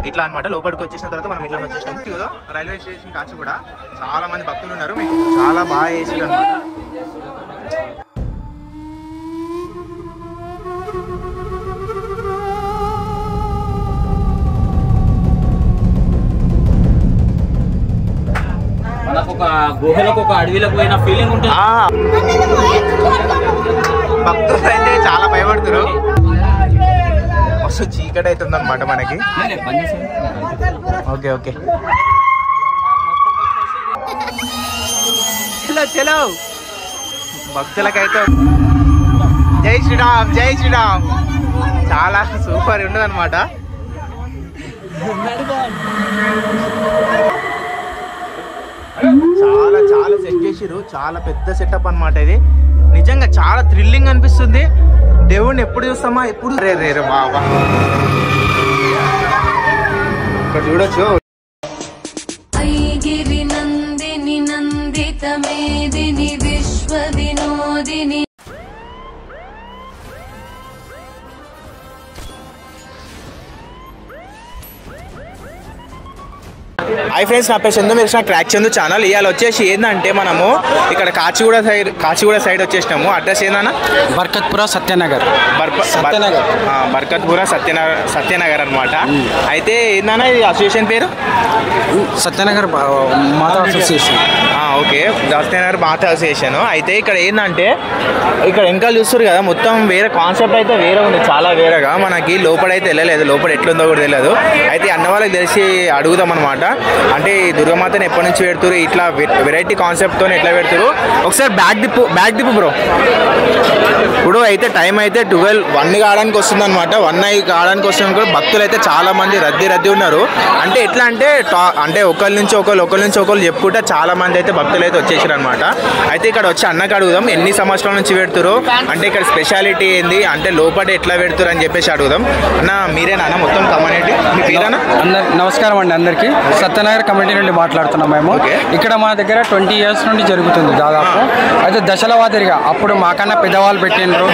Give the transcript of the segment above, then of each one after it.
ఇట్లా అనమాట. లోపలికి వచ్చేసిన తర్వాత మనం ఇట్లా వచ్చేసాం. రైల్వే స్టేషన్ కాచి కూడా చాలా మంది భక్తులు ఉన్నారు. మీకు చాలా బాగా చేసారు అనమాట. మనకు ఒక గుహలకు ఒక అడవిలకు పోయిన ఫీలింగ్ ఉంటుంది. భక్తులు అయితే చాలా భయపడుతున్నారు. మస్తు చీకటి అవుతుంది అనమాట మనకి. ఓకే ఓకే చలో భక్తులకైతే జై శ్రీరామ్ జై శ్రీరామ్. చాలా సూపర్ ఉండదు అనమాట. చాలా చాలా సెట్ చేసిరు. చాలా పెద్ద సెటప్ అనమాట ఇది. నిజంగా చాలా థ్రిల్లింగ్ అనిపిస్తుంది. దేవుడిని ఎప్పుడు చూస్తామా ఎప్పుడు రే రే బాబా ఇక్కడ చూడొచ్చు. ఐగిరి నందిని నందిత మేదిని విశ్వ వినోదిని. హాయ్ ఫ్రెండ్స్, నా పేరు చందు. మీరు ట్రాక్ చందు ఛానల్. ఇవాళ వచ్చేసి ఏంటంటే మనము ఇక్కడ కాచిగూడ సైడ్ వచ్చేసినాము. అడ్రస్ ఏందన్నా? బర్కత్పుర సత్యనగర్. బర్కత్పుర సత్యనగర్ అనమాట. అయితే ఏందన్నా ఇది అసోసియేషన్ పేరు? సత్యనగర్ మాతా అసోసియేషన్. ఓకే, సత్యనగర్ మాతా అసోసియేషన్. అయితే ఇక్కడ ఏంటంటే ఇక్కడ వెనకాల చూస్తారు కదా, మొత్తం వేరే కాన్సెప్ట్ అయితే వేరే ఉంది. చాలా వేరేగా మనకి లోపలైతే వెళ్ళలేదు. లోపల ఎట్లుందో కూడా తెలియదు. అయితే అన్న వాళ్ళకి తెలిసి అడుగుదాం అనమాట. అంటే దుర్గమాతని ఎప్పటి నుంచి పెడుతురు, ఇట్లా వెరైటీ కాన్సెప్ట్తో ఎట్లా పెడుతురు. ఒకసారి బ్యాక్ దిప్పు బ్రో. ఇప్పుడు అయితే టైం అయితే 1 కావడానికి వస్తుంది అనమాట. 1 కావడానికి వస్తుంది కూడా. భక్తులు అయితే చాలా మంది రద్దీ ఉన్నారు. అంటే ఎట్లా అంటే ఒకరి నుంచి ఒకరు చెప్పుకుంటే చాలా మంది అయితే భక్తులు అయితే వచ్చేసారు అనమాట. అయితే ఇక్కడ వచ్చి అన్నకు అడుగుదాం ఎన్ని సంవత్సరాల నుంచి పెడుతురు, అంటే ఇక్కడ స్పెషాలిటీ ఏంది, అంటే లోపల ఎట్లా పెడుతురు అని చెప్పేసి అడుగుదాం. అన్న మీరేనా అన్న మొత్తం కమ్యూనిటీ? మీ పేరేనా? నమస్కారం అండి అందరికీ. సత్యనగర్ కమిటీ నుండి మాట్లాడుతున్నాం మేము. ఇక్కడ మా దగ్గర 20 years నుండి జరుగుతుంది దాదాపు. అయితే దశల వారీగా అప్పుడు మాకన్నా పెద్దవాళ్ళు పెట్టినారు,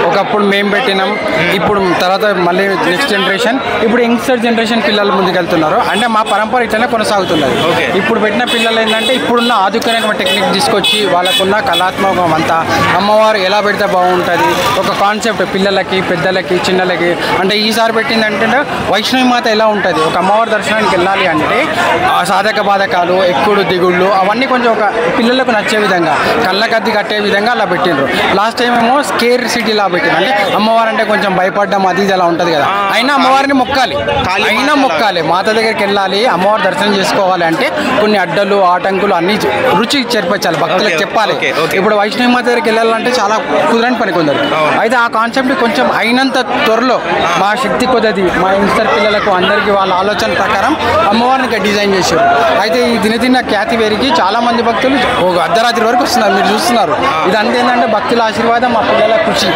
ఒకప్పుడు మేము పెట్టినాం, ఇప్పుడు తర్వాత మళ్ళీ నెక్స్ట్ జనరేషన్, ఇప్పుడు యంగ్స్టర్ జనరేషన్ పిల్లలు ముందుకెళ్తున్నారు. అంటే మా పరంపర ఇట్లనే కొనసాగుతున్నది. ఇప్పుడు పెట్టిన పిల్లలు ఏంటంటే ఇప్పుడున్న ఆధునికమైన టెక్నిక్ తీసుకొచ్చి వాళ్ళకున్న కళాత్మకం అంతా అమ్మవారు ఎలా పెడితే బాగుంటుంది, ఒక కాన్సెప్ట్ పిల్లలకి పెద్దలకి చిన్నలకి. అంటే ఈసారి పెట్టింది అంటే వైష్ణవి మాత ఎలా ఉంటుంది, ఒక అమ్మవారి దర్శనానికి వెళ్ళాలి అంటే సాధక బాధకాలు, ఎక్కుడు దిగుళ్ళు అవన్నీ కొంచెం ఒక పిల్లలకు నచ్చే విధంగా కళ్ళకద్ది కట్టే విధంగా అలా పెట్టిండ్రు. లాస్ట్ టైం ఏమో స్కేర్ సిటీలా పెట్టిండ్రు. అంటే అమ్మవారు అంటే కొంచెం భయపడ్డం అది ఇది అలా ఉంటుంది కదా. అయినా అమ్మవారిని మొక్కాలి, మాత దగ్గరికి వెళ్ళాలి, అమ్మవారి దర్శనం చేసుకోవాలి అంటే కొన్ని అడ్డలు ఆటంకులు అన్ని రుచి చేర్పించాలి, భక్తులకు చెప్పాలి. ఇప్పుడు వైష్ణవి మాత దగ్గరికి వెళ్ళాలంటే చాలా కుదరని పని కొందరు. అయితే ఆ కాన్సెప్ట్ కొంచెం అయినంత త్వరలో మా శక్తి కొద్దది మా యంగ్స్టర్ పిల్లలకు అందరికీ వాళ్ళ ఆలోచన ప్రకారం అమ్మవారిని డిజైన్ చేశారు. అయితే ఈ దినదిన ఖ్యాతి వేరికి చాలా మంది భక్తులు ఒక అర్ధరాత్రి వరకు వస్తున్నారు. మీరు చూస్తున్నారు. ఇదంతా ఏంటంటే భక్తుల ఆశీర్వాదం, మా పిల్లల కృషి.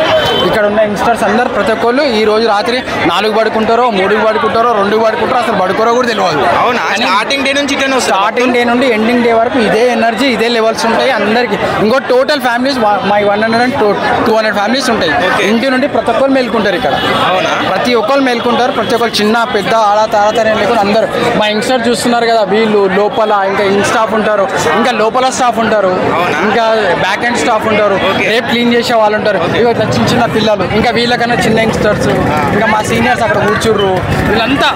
ఇక్కడ ఉన్న యంగ్స్టర్స్ అందరు ప్రతి ఒక్కళ్ళు ఈ రోజు రాత్రి 4 పడుకుంటారో 3 పడుకుంటారో 2 పడుకుంటారో అసలు పడుకోరో కూడా తెలియదు. స్టార్టింగ్ డే నుండి ఎండింగ్ డే వరకు ఇదే ఎనర్జీ, ఇదే లెవెల్స్ ఉంటాయి అందరికి. ఇంకో టోటల్ ఫ్యామిలీస్ మా 100-200 ఫ్యామిలీస్ ఉంటాయి. ఇంటి నుండి ప్రతి ఒక్కరు మేల్కుంటారు ఇక్కడ. ప్రతి ఒక్కరు మేల్కుంటారు. ప్రతి ఒక్కరు చిన్న పెద్ద ఆడ తారతనే లేకుండా అందరూ. మా యంగ్స్టర్ చూస్తున్నారు కదా, వీళ్ళు లోపల ఇంకా స్టాఫ్ ఉంటారు, ఇంకా లోపల స్టాఫ్ ఉంటారు, ఇంకా బ్యాక్ ఎండ్ స్టాఫ్ ఉంటారు, రేపు క్లీన్ చేసే వాళ్ళు ఉంటారు. ఇక ఇట్లా చిన్న పిల్లలు, ఇంకా వీళ్ళకన్నా చిన్న యంగ్స్టర్స్, ఇంకా మా సీనియర్స్ అక్కడ కూర్చుర్రు. వీళ్ళంతా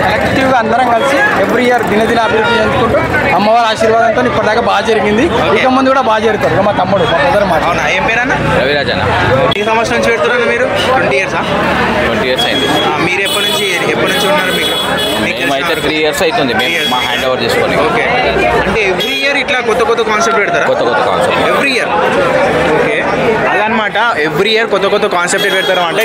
కలెక్టివ్గా అందరం కలిసి ఎవ్రీ ఇయర్ దినదిన అభివృద్ధి చేసుకుంటూ అమ్మవారి ఆశీర్వాదంతో ఇప్పటిదాకా బాగా జరిగింది. ఇక ముందు కూడా బాగా జరుగుతారు. ఇక మా తమ్ముడు మా బ్రదర్ మాట. ఏం పేరన్నా? రవిరాజ్ అన్న. ఈ సంవత్సరం నుంచి పెడుతున్నారు మీరు? 20 years 20 years అయింది. మీరు ఎప్పటి నుంచి ఉన్నారు? మీకు అయితే 3 years అవుతుంది మేము మా హ్యాండ్ ఓవర్ చేసుకోవాలి. ఓకే, అంటే ఎవ్రీ ఇయర్ ఇట్లా కొత్త కాన్సెప్ట్ పెడతారా? కొత్త కాన్సెప్ట్ ఎవ్రీ ఇయర్. ఓకే, అదనమాట. ఎవ్రీ ఇయర్ కొత్త కాన్సెప్ట్ పెడతారు అంటే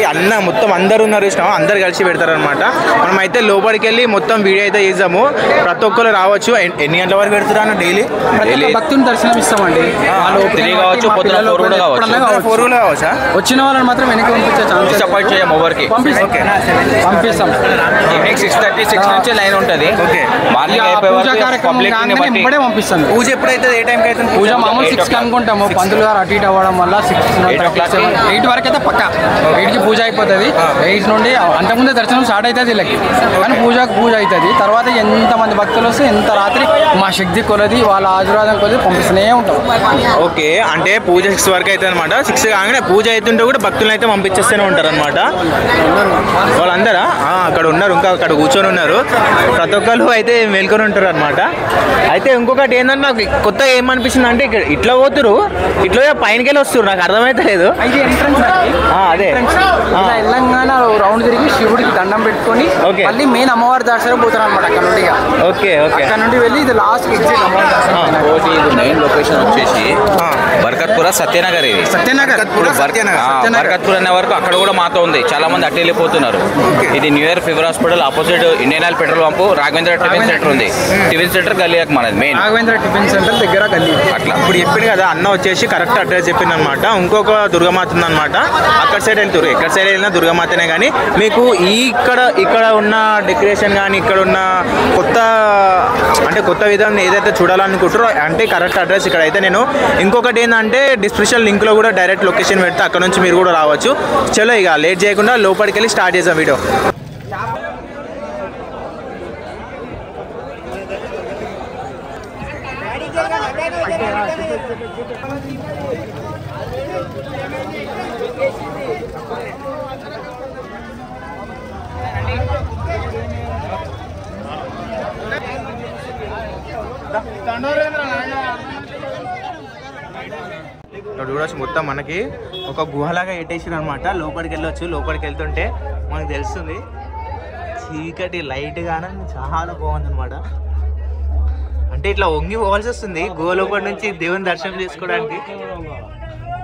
మొత్తం అందరు ఉన్నారు ఇష్టం, అందరు కలిసి పెడతారు అనమాట. మనం అయితే లోపలికి వెళ్ళి మొత్తం వీడియో అయితే చేద్దాము. ప్రతి ఒక్కరు రావచ్చు. ఎన్ని గంటల వరకు పెడతారు డైలీ? భక్తుని దర్శనం ఇస్తామండి. 3 కావచ్చు, పొద్దున 4 కూడా కావచ్చా? వచ్చిన వాళ్ళని మాత్రం వెనక్కి పంపించే ఛాన్స్ సపోర్ట్ చేయం. ఎవరికి పంపిస్తాం. ఈవినింగ్ 6:30 6 నుంచి 9 ఉంటుంది. మార్నింగ్ పూజా కార్యక్రమం కాగానే పంపిస్తాను. పూజ ఎప్పుడైతే ఏ టైంకి అయితే పూజ మామూలు 6 అనుకుంటాము. పంతులు గారు అటు ఇటు అవ్వడం వల్ల 8 వరకు అయితే పక్క 8కి పూజ అయిపోతుంది. 8 నుండి అంతకుముందే దర్శనం స్టార్ట్ అవుతుంది వీళ్ళకి, కానీ పూజ అవుతుంది. తర్వాత ఎంతమంది భక్తులు వస్తే ఎంత రాత్రి మా శక్తి కొలది వాళ్ళ ఆశీర్వాదం కొలది పంపిస్తూనే ఉంటాం. ఓకే, అంటే పూజ 6 వరకు అయితే అనమాట. 6 కాగానే పూజ అవుతుంటే కూడా భక్తులను అయితే పంపించేస్తూనే ఉంటారు అనమాట. వాళ్ళందరా అక్కడ ఉన్నారు, ఇంకా అక్కడ కూర్చొని ఉన్నారు. ప్రతి ఒక్కరు అయితే మేల్కొని ఉంటారు అనమాట. అయితే ఇంకొకటి ఏంటంటే నాకు కొత్తగా ఏమనిపిస్తుంది అంటే ఇక్కడ ఇట్లా పోతురు, ఇట్లా పైనకి వెళ్ళి వస్తారు. నాకు అర్థమైతే లేదు. అదే తెలంగాణ రౌండ్ తిరిగి శివుడికి దండం పెట్టుకొని మళ్ళీ మెయిన్ అమ్మవారి దర్శనం పోతారు అనమాట. అక్కడ నుండి అక్కడ నుండి వెళ్ళి ఇది లాస్ట్ ఎగ్జిట్ అమ్మవారి దర్శనం. మెయిన్ లొకేషన్ వచ్చేసి బర్కత్పుర సత్యనగర్. ఇది బర్కత్పుర అనే వరకు అక్కడ కూడా మాతో ఉంది. చాలా మంది అట్టు వెళ్ళిపోతున్నారు. ఇది new year fever hospital opposite Indian oil petrol pump Raghavendra tiffin centre ఉంది. టిఫిన్ సెంటర్ గల్లీకి మనది మెయిన్ రాఘవేంద్ర టిఫిన్ సెంటర్ దగ్గర గల్లీ. అట్లా ఇప్పుడు చెప్పింది కదా అన్న వచ్చేసి కరెక్ట్ అడ్రస్ చెప్పింది అనమాట. ఇంకొక దుర్గమాత ఉందన్నమాట. అక్కడ సైడ్ వెళ్తారు, ఎక్కడ సైడ్ వెళ్ళినా దుర్గమాతనే. కానీ మీకు ఇక్కడ ఉన్న డెకరేషన్ కానీ ఇక్కడ ఉన్న కొత్త విధానం ఏదైతే చూడాలనుకుంటారో అంటే కరెక్ట్ అడ్రస్ ఇక్కడ అయితే. నేను ఇంకొకటి ఏంటంటే డిస్క్రిప్షన్ లింక్లో కూడా డైరెక్ట్ లొకేషన్ పెడితే అక్కడ నుంచి మీరు కూడా రావచ్చు. చలో ఇక లేట్ చేయకుండా లోపలికి వెళ్ళి స్టార్ట్ చేద్దాం వీడియో. ఇక్కడ చూడవచ్చు మొత్తం మనకి ఒక గుహలాగా ఎట్టేసారు అనమాట. లోపలికి వెళ్ళొచ్చు. లోపలికి వెళ్తుంటే మనకు తెలుస్తుంది చీకటి లైట్ గానే చాలా బాగుంది అనమాట. అంటే ఇట్లా వంగి పోవాల్సి వస్తుంది గుహ లోపలి నుంచి దేవుని దర్శనం చేసుకోవడానికి.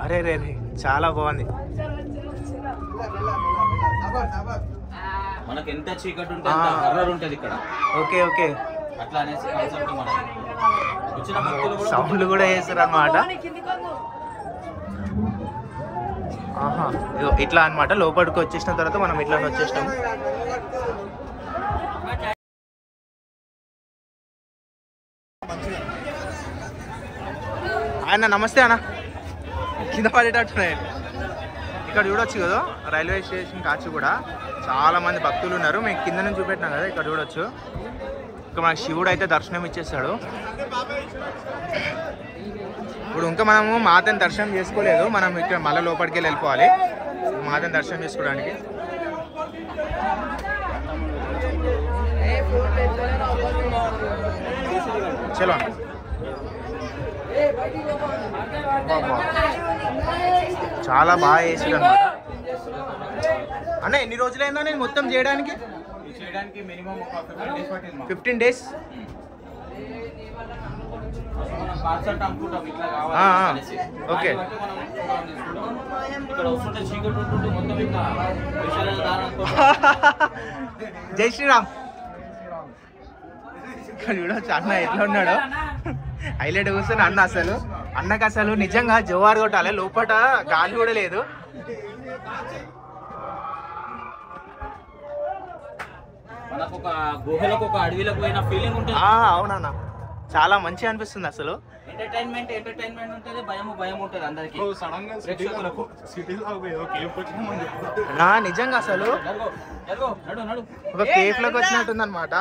అరే రే చాలా బాగుంది. మనకి ఎంత చీకటి ఉంటే అంత హర్రర్ ఉంటుంది ఇక్కడ. ఓకే ఓకే, అట్లా అనేసి కాన్సెప్ట్ మనకి. సౌండ్లు కూడా చేస్తారు అనమాట. ఇట్లా అనమాట. లోపలికి వచ్చేసిన తర్వాత మనం ఇట్లా వచ్చేసినాం. అన్న నమస్తే అన్న, కింద పడేటట్టున్నాయి. ఇక్కడ చూడొచ్చు కదా రైల్వే స్టేషన్ కాచి కూడా చాలా మంది భక్తులు ఉన్నారు. మేము కింద నుంచి చూపెట్టినాం కదా, ఇక్కడ చూడొచ్చు. ఇక్కడ మనకి శివుడు అయితే దర్శనం ఇచ్చేస్తాడు. ఇప్పుడు ఇంకా మనము మాతని దర్శనం చేసుకోలేదు. మనం ఇక్కడ మళ్ళీ లోపలికి వెళ్ళిపోవాలి మాతని దర్శనం చేసుకోవడానికి. చలో చాలా బాగా చేసాడు అన్నమాట. అన్న ఎన్ని రోజులైందా నేను మొత్తం చేయడానికి? Minimum 15 days. ఓకే, జై శ్రీరామ్. ఇక్కడ చూడవచ్చు అన్న ఎట్లా ఉన్నాడు, హైలైట్ కూర్చొని అన్న. అన్నకు అసలు నిజంగా జవారు కొట్టాలి. లోపల గాలి కూడా లేదు. మనకు ఒక గుహలకు ఒక అడవిలకు పోయిన ఫీలింగ్ ఉంటుంది. అవునన్నా, చాలా మంచిగా అనిపిస్తుంది అసలు. ఎంటర్టైన్మెంట్ ఉంటుంది, భయం ఉంటుంది అందరికి. నిజంగా అసలు ఒక కేఫ్ లోకి వచ్చినట్టుంది అనమాట.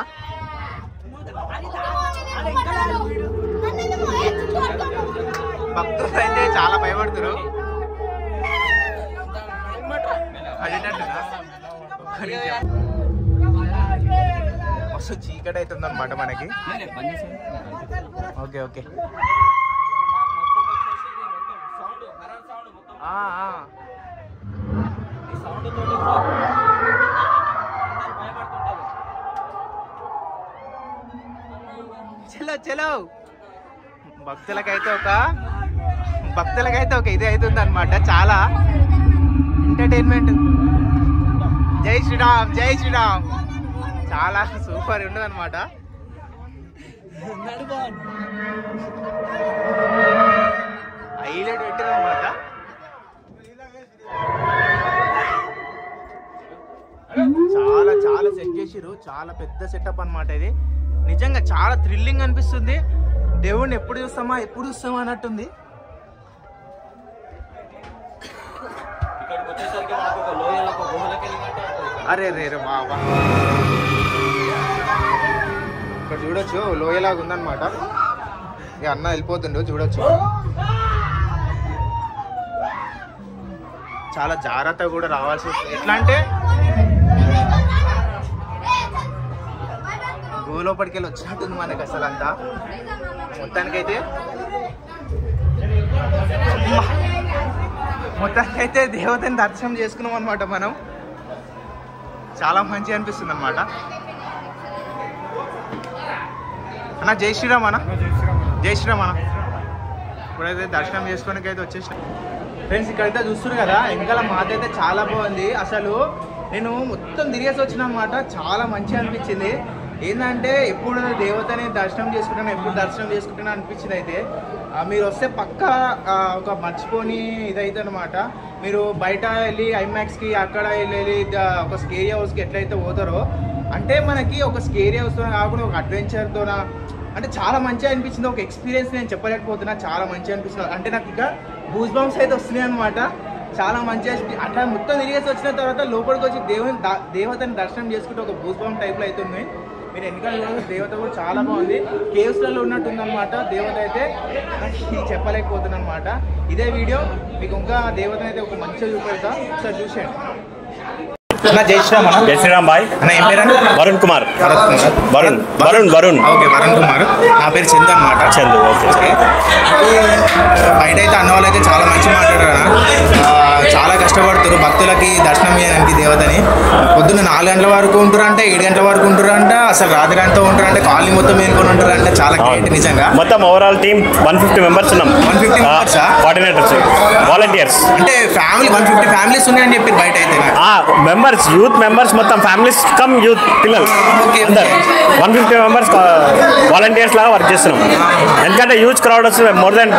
భక్తులు అయితే చాలా భయపడుతున్నారు. మస్తు చీకటి అవుతుంది అనమాట మనకి. ఓకే ఓకే, చలో చలో. భక్తులకైతే ఒక ఇది అవుతుంది అనమాట. చాలా ఎంటర్టైన్మెంట్. జై శ్రీరామ్, జై శ్రీరామ్. చాలా సూపర్ ఉండదు అనమాట. హైలైట్ పెట్టారు అనమాట. చాలా చాలా సెట్ చేసిరు, చాలా పెద్ద సెటప్ అన్నమాట ఇది. నిజంగా చాలా థ్రిల్లింగ్ అనిపిస్తుంది. దేవుడిని ఎప్పుడు చూస్తామా అన్నట్టుంది. అరే రే రే బాబా, ఇక్కడ చూడొచ్చు లోయలాగా ఉందన్నమాట. ఇక అన్న వెళ్ళిపోతుండో చూడొచ్చు. చాలా జాగ్రత్తగా కూడా రావాల్సి వస్తుంది. ఎట్లా అంటే లోపలికి వెళ్ళి వచ్చినట్టుంది మనకి అసలు అంతా. మొత్తానికైతే దేవతని దర్శనం చేసుకున్నాం అనమాట మనం. చాలా మంచిగా అనిపిస్తుంది అనమాట. అన్న జై శ్రీరామ్ అన్న, జై శ్రీరామ్ అన్న. ఇప్పుడైతే దర్శనం చేసుకోవడానికి అయితే వచ్చేసినాం ఫ్రెండ్స్. ఇక్కడైతే చూస్తున్నారు కదా వెనకాల మాత అయితే చాలా బాగుంది. అసలు నేను మొత్తం తిరిగేసి వచ్చిన అనమాట. చాలా మంచిగా అనిపించింది. ఏంటంటే ఎప్పుడు దేవతని దర్శనం చేసుకుంటాను అనిపించింది. అయితే మీరు వస్తే పక్కా ఒక మర్చిపోని ఇదైతే అనమాట. మీరు బయట వెళ్ళి ఐమాక్స్కి అక్కడ వెళ్ళి ఒక స్కేరీ హౌస్కి ఎట్లయితే పోతారో, అంటే మనకి ఒక స్కేరీ హౌస్తోనే కాకుండా ఒక అడ్వెంచర్తోన అంటే చాలా మంచిగా అనిపించింది. ఒక ఎక్స్పీరియన్స్ నేను చెప్పలేకపోతున్నా, చాలా మంచిగా అనిపిస్తుంది. అంటే నాకు ఇంకా గూస్ బంప్స్ అయితే వస్తున్నాయి అనమాట. చాలా మంచిగా అట్లా మొత్తం తిరిగేసి వచ్చిన తర్వాత లోపలికి వచ్చి దేవతని దర్శనం చేసుకుంటే ఒక గూస్ బంప్ టైప్లో అయితే ఉంది. మీరు ఎన్నికల్లో దేవత కూడా చాలా బాగుంది. కేవ్స్లలో ఉన్నట్టుంది అనమాట దేవత అయితే. చెప్పలేకపోతున్నా అనమాట. ఇదే వీడియో మీకు ఇంకా దేవత అయితే ఒక మంచిగా చూపెడతా, ఒకసారి చూసేయండి. జై శ్రీరామ్ అన్న. జై శ్రీరామ్ బాయ్. అన్న ఏం పేరు? వరుణ్ కుమార్. వరుణ్. ఓకే వరుణ్ కుమార్. నా పేరు చందు అనమాట. చందు. ఓకే. బయట అయితే అన్న వాళ్ళు అయితే చాలా మంచి మాట్లాడారు. చాలా కష్టపడుతారు భక్తులకి దర్శనం చేయడానికి దేవతని. పొద్దున్న 4 గంటల వరకు ఉంటారంటే, 7 గంటల వరకు ఉంటారంట, అసలు రాత్రి అంతా ఉంటారంటే, కాలనీ మొత్తం మేలుకొని ఉంటారంటే. చాలా గ్రేట్ నిజంగా. మొత్తం ఓవరాల్ టీమ్ 150 మెంబర్స్ ఉన్నాం. 150 మెంబర్స్ కోఆర్డినేటర్స్, వాలంటీర్స్. అంటే ఫ్యామిలీ 150 ఫ్యామిలీస్ ఉన్నాయని చెప్పి బయట అయితే మెంబర్స్, యూత్ మెంబర్స్, మొత్తం ఫ్యామిలీస్ కమ్ యూత్ పిల్లలు 150 మెంబర్స్ వాలంటీర్స్ లాగా వర్క్ చేస్తున్నాం. ఎందుకంటే హ్యూజ్ క్రౌడ్ వస్తుంది. మోర్ దెన్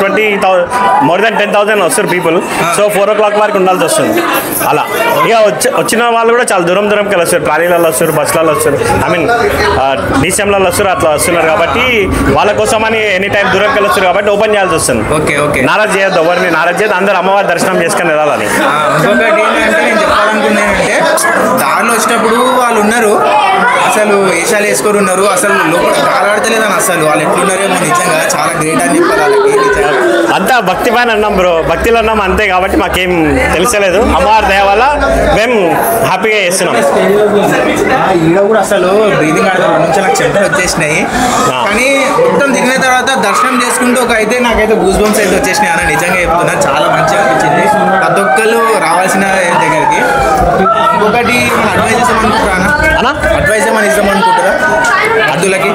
10,000 వస్తారు పీపుల్. సో 4 o'clock వరకు ఉండాల్సి వస్తుంది. అలా ఇక వచ్చిన వాళ్ళు కూడా చాలా దూరంకి వస్తారు. ట్రాలీలలో వస్తారు, బస్సులలో వస్తారు, ఐ మీన్ డీసీఎంలలో వస్తారు. అట్లా వస్తున్నారు కాబట్టి వాళ్ళ కోసం అని ఎనీ టైం దూరంకి వస్తారు కాబట్టి ఓపెన్ చేయాల్సి వస్తుంది. నారాజ్ చేయొద్దు, ఎవరిని నారాజ్ చేయొద్దు. అందరూ అమ్మవారి దర్శనం చేసుకొని వెళ్ళాలని. ఇంకొకటి ఏంటంటే నేను చెప్పాలనుకున్నానంటే, దారిలో వచ్చినప్పుడు వాళ్ళు ఉన్నారు అసలు వేషాలు వేసుకొని ఉన్నారు. అసలు లోపల కాలాడతలేదని అసలు వాళ్ళు ఎట్లున్నారేమో. నిజంగా చాలా గ్రేట్ అని చెప్పాలి వాళ్ళకి. అంతా భక్తి పైన అన్నాం బ్రో, భక్తిలో ఉన్నాం అంతే. కాబట్టి మాకేం తెలిసలేదు. అమ్మవారి దయ వల్ల మేము హ్యాపీగా చేస్తున్నాం. ఈడ కూడా అసలు బ్రీదింగ్ ఆడడం నుంచి నాకు చెమటలు వచ్చేసినాయి. కానీ మొత్తం దిగిన తర్వాత దర్శనం చేసుకుంటూ అయితే నాకైతే గూస్ బంప్స్ అయితే వచ్చేసినాయి అన్న. నిజంగా చెప్తున్నా, చాలా మంచిగా అనిపించింది. ప్రతి ఒక్కరు రావాల్సిన దగ్గరికి. ఇంకొకటి మన అడ్వైజ్ ఏమని ఇద్దామనుకుంటారా భక్తులకి?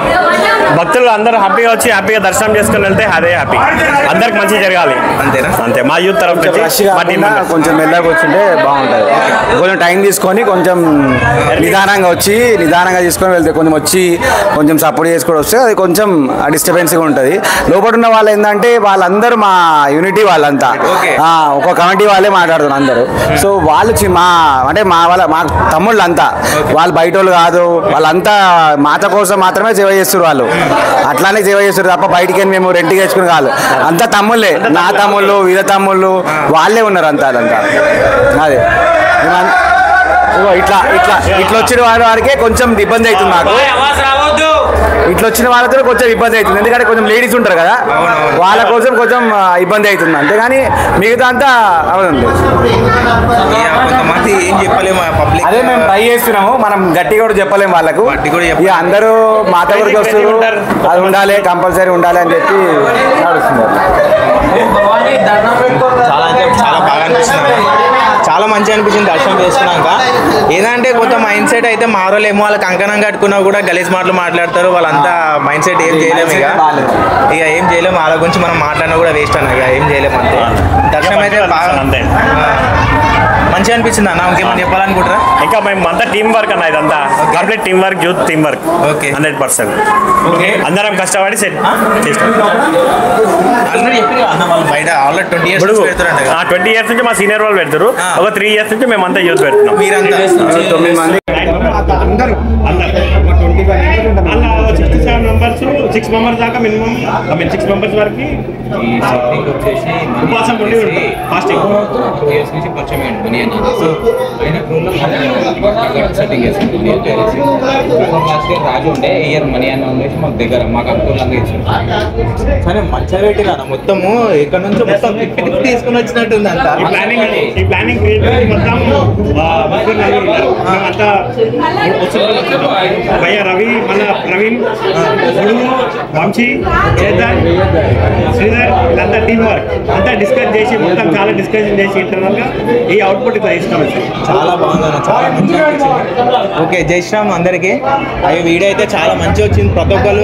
భక్తులు అందరూ హ్యాపీగా వచ్చి హ్యాపీగా దర్శనం చేసుకుని వెళ్తే అదే హ్యాపీ. అందరికి మంచి జరగాలి అంతేనా? అంతే. మా యూత్ తరఫు కొంచెం మెల్లగా వచ్చింటే బాగుంటుంది. కొంచెం టైం తీసుకొని కొంచెం నిదానంగా తీసుకొని వెళ్తే కొంచెం సపోర్ట్ చేసుకొని వస్తే అది కొంచెం డిస్టర్బెన్స్గా ఉంటుంది. లోపల ఉన్న వాళ్ళు ఏంటంటే వాళ్ళందరూ మా యూనిటీ వాళ్ళంతా ఒక కమిటీ వాళ్ళే మాట్లాడుతున్నారు అందరూ. సో వాళ్ళు మా తమ్ముళ్ళు అంతా, వాళ్ళు బయట వాళ్ళు కాదు. వాళ్ళంతా మాత కోసం మాత్రమే సేవ చేస్తారు. వాళ్ళు అట్లానే సేవ చేస్తారు తప్ప బయటికి మేము రెంట్కి తెచ్చుకుని కాదు. అంతా తమ్ముళ్ళే, నా తమ్ముళ్ళు, వీళ్ళ తమ్ముళ్ళు వాళ్ళే ఉన్నారు అంతా. అదంతా అదే ఇట్లా వచ్చిన వారికే కొంచెం ఇబ్బంది అవుతుంది నాకు. ఇట్లా వచ్చిన వాళ్ళతో కొంచెం ఇబ్బంది అవుతుంది. ఎందుకంటే కొంచెం లేడీస్ ఉంటారు కదా, వాళ్ళ కోసం కొంచెం ఇబ్బంది అవుతుంది. అంతేగాని మిగతా అంతా అవుతుంది. ఏం చెప్పలేము పబ్లిక్. అదే మేము ట్రై చేస్తున్నాము. మనం గట్టిగా కూడా చెప్పలేము వాళ్ళకు. ఇక అందరూ మాత వరకు వస్తారు, అది ఉండాలి, కంపల్సరీ ఉండాలి అని చెప్పి నడుస్తున్నారు. చాలా బాగా అనిపిస్తుంది. చాలా మంచిగా అనిపించింది దర్శనం చేసుకున్నాక. ఏదంటే కొంత మైండ్ సెట్ అయితే మారోలేమో, వాళ్ళ కంకణం కట్టుకున్నా కూడా గలీజ్ మాటలు మాట్లాడతారు. వాళ్ళంతా మైండ్ సెట్ ఏం చేయలేము. ఇక ఏం చేయలేము. వాళ్ళ గురించి మనం మాట్లాడినా కూడా వేస్ట్ అన్న. ఇక ఏం చేయలేము అంతే. దర్శనం అయితే బాగా మంచిగా అనిపించింది అన్న. ఇంకేమైనా చెప్పాలనుకుంటారా? ఇంకా మేము అంతా టీం వర్క్ అన్న. ఇదంతా complete team work, youth team work. Okay, 100%. Okay, అందరం కష్టపడి సెట్ చేస్తాం. బయట ఆల్రెడీ 20 years 20 years నుంచి మా సీనియర్ వాళ్ళు పెడతారు. ఒక 3 years నుంచి మేమంతా యూత్ పెడుతున్నాం. మీరంతా 9 మంది. అందరూ అలా 67 మెంబర్స్ 6 మెంబర్స్ దాకా మినిమం 6 మెంబర్స్ వరకు ఈ సెట్టింగ్ వచ్చేసి ఉపవాసం ఉండి ఉంటాం ఫాస్టింగ్ నుంచి పరిచయం అయ్యండి మనీ అని ఆయన క్రూలో సెట్టింగ్ చేస్తాం లాస్ట్ ఇయర్ రాజు ఉండే ఇయర్ మనీ అని ఉండేసి మాకు దగ్గర మాకు అనుకూలంగా ఇచ్చారు. కానీ మంచిగా పెట్టినా మొత్తము ఇక్కడ నుంచి మొత్తం తీసుకుని వచ్చినట్టు ఉంది అంత. ఈ ప్లానింగ్ క్రియేటివ్ మొత్తం ముగ్గురు నలుగురు ఉన్నారు. అంతా భయ్య రవి, మన ప్రవీణ్, గుడుగు, వంశీ, చేతన్, శ్రీధర్, వీళ్ళంతా టీం వర్క్ అంతా డిస్కస్ చేసి మొత్తం చాలా డిస్కషన్ చేసి ఇంటర్నల్ గా ఈ అవుట్పుట్ ఇట్లా ఇస్తాం. చాలా బాగుంది అన్న, చాలా మంచిగా అనిపించింది. ఓకే, జై శ్రీరామ్ అందరికీ. అవి వీడియో అయితే చాలా మంచిగా వచ్చింది. ప్రతి ఒక్కరు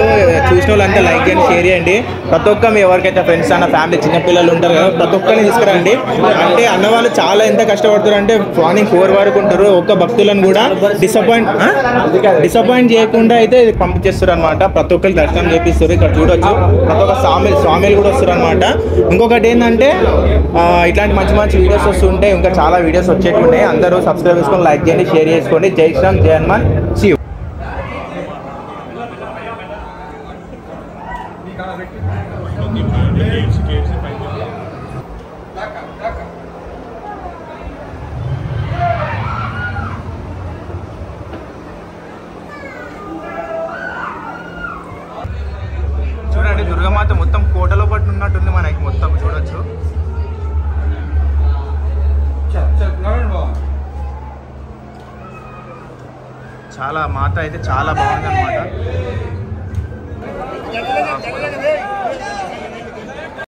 చూసిన వాళ్ళంతా లైక్ చేయండి, షేర్ చేయండి. ప్రతి ఒక్క మీ ఎవరికైతే ఫ్రెండ్స్ అన్న ఫ్యామిలీ చిన్నపిల్లలు ఉంటారు కదా, ప్రతి ఒక్కరిని తీసుకురండి. అంటే అన్న వాళ్ళు చాలా ఎంత కష్టపడుతారు అంటే మార్నింగ్ 4 వరకు ఉంటారు. ఒక్క భక్తులను కూడా డిసప్పాయింట్ చేయకుండా అయితే పంపించేస్తారు అనమాట. ప్రతి ఒక్కరికి దర్శనం చేపిస్తారు. ఇక్కడ చూడొచ్చు ప్రతి ఒక్క స్వామిలు కూడా వస్తారు అనమాట. ఇంకొకటి ఏంటంటే ఇట్లాంటి మంచి మంచి వీడియోస్ వస్తుంటాయి. ఇంకా చాలా వీడియోస్ వచ్చేట్టున్నాయి. అందరూ సబ్స్క్రైబ్ చేసుకొని లైక్ చేయండి, షేర్ చేసుకోండి. జై శ్రీరామ్, జై హనుమాన్, సీ యూ. చూడండి దుర్గమాత మొత్తం కోటలో పట్టు ఉన్నట్టుంది మనకి. మొత్తం చూడొచ్చు. చాలా మాత అయితే చాలా బాగుంది అనమాట.